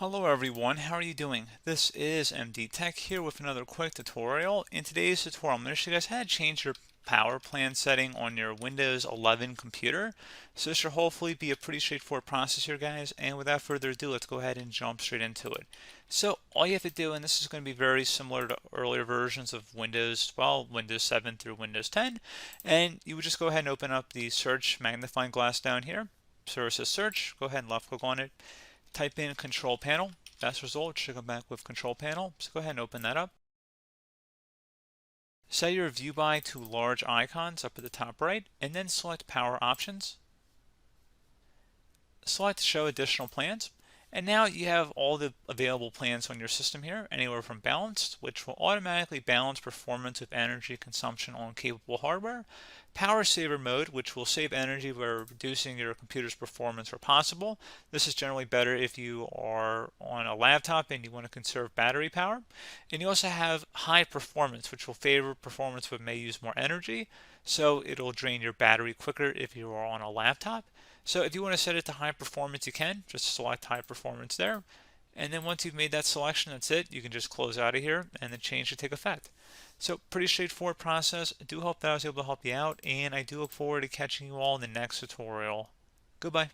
Hello everyone, how are you doing? This is MD Tech here with another quick tutorial. In today's tutorial, I'm going to show you guys how to change your power plan setting on your Windows 11 computer. So this should hopefully be a pretty straightforward process here, guys. And without further ado, let's go ahead and jump straight into it. So all you have to do, and this is going to be very similar to earlier versions of Windows, well, Windows 7 through Windows 10, and you would just go ahead and open up the search magnifying glass down here. So it says search, go ahead and left click on it. Type in control panel. Best result should come back with control panel. So go ahead and open that up. Set your view by to large icons up at the top right, and then select power options. Select show additional plans. And now you have all the available plans on your system here, anywhere from balanced, which will automatically balance performance with energy consumption on capable hardware, power saver mode, which will save energy by reducing your computer's performance where possible. This is generally better if you are on a laptop and you want to conserve battery power. And you also have high performance, which will favor performance but may use more energy. So it'll drain your battery quicker if you are on a laptop. So if you want to set it to high performance, you can just select high performance there. And then once you've made that selection, that's it. You can just close out of here and the change should take effect. So pretty straightforward process. I do hope that I was able to help you out, and I do look forward to catching you all in the next tutorial. Goodbye.